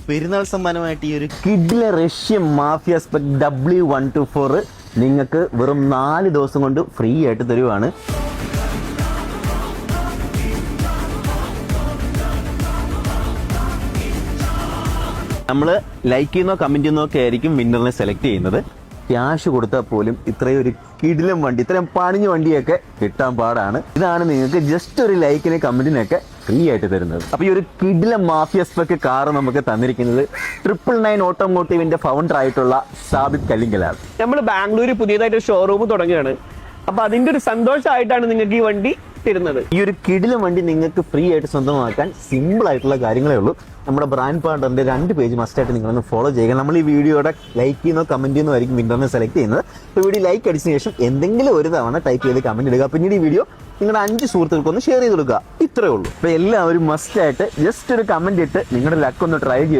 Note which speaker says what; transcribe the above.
Speaker 1: പെരുന്നാൾ സമ്മാനമായിട്ട് ഈ ഒരു കിഡിലെ റഷ്യൻ മാഫിയ സ്പെക് W124 നിങ്ങൾക്ക് വെറും 4 ദിവസം കൊണ്ട് ഫ്രീ ആയിട്ട് തരുവാണ്. നമ്മൾ ലൈക്ക് ചെയ്യുന്നോ കമന്റ് ചെയ്യുന്നോ ഒക്കെ ആയിരിക്കും വിന്നറിനെ സെലക്ട് ചെയ്യുന്നത്. ക്യാഷ് കൊടുത്താൽ പോലും ഇത്രയും ഒരു കിടിലം വണ്ടി, ഇത്രയും പണിഞ്ഞ വണ്ടിയൊക്കെ കിട്ടാൻ പാടാണ്. ഇതാണ് നിങ്ങൾക്ക് ജസ്റ്റ് ഒരു ലൈക്കിന് കമന്റിനൊക്കെ ഫ്രീ ആയിട്ട് തരുന്നത്. അപ്പൊ ഈ ഒരു കിടിലം മാഫിയ സ്പെക് കാർ നമുക്ക് തന്നിരിക്കുന്നത് 999 ഓട്ടോമോട്ടീവിന്റെ ഫൗണ്ടർ ആയിട്ടുള്ള സാബിത് കല്ലിങ്കലാണ്.
Speaker 2: നമ്മൾ ബാംഗ്ലൂർ പുതിയതായിട്ട് ഷോറൂം തുടങ്ങുകയാണ്. അപ്പൊ അതിന്റെ ഒരു സന്തോഷമായിട്ടാണ് നിങ്ങൾക്ക് ഈ വണ്ടി തരുന്നത്.
Speaker 1: ഈ ഒരു കിടിലം വണ്ടി നിങ്ങൾക്ക് ഫ്രീ ആയിട്ട് സ്വന്തമാക്കാൻ സിമ്പിൾ ആയിട്ടുള്ള കാര്യങ്ങളേ ഉള്ളൂ. നമ്മുടെ ബ്രാൻഡ് പാർട്ണറിന്റെ 2 പേജ് മസ്റ്റായിട്ട് നിങ്ങളൊന്ന് ഫോളോ ചെയ്യുക. നമ്മൾ ഈ വീഡിയോയുടെ ലൈക്ക് ചെയ്യുന്നോ കമന്റ് ചെയ്യുന്നോ ആയിരിക്കും വിന്നറിനെ സെലക്ട് ചെയ്യുന്നത്. അപ്പോൾ വീഡിയോ ലൈക്ക് അടിച്ചതിന് ശേഷം എന്തെങ്കിലും ഒരു തവണ ടൈപ്പ് ചെയ്ത് കമന്റ് ഇടുക. പിന്നീട് ഈ വീഡിയോ നിങ്ങളുടെ 5 സുഹൃത്തുക്കൾക്കൊന്ന് ഷെയർ ചെയ്ത് കൊടുക്കുക. ഇത്രേ ഉള്ളൂ. അപ്പോൾ എല്ലാവരും മസ്റ്റായിട്ട് ജസ്റ്റ് ഒരു കമന്റ് ഇട്ട് നിങ്ങളുടെ ലക്ക് ഒന്ന് ട്രൈ ചെയ്തു.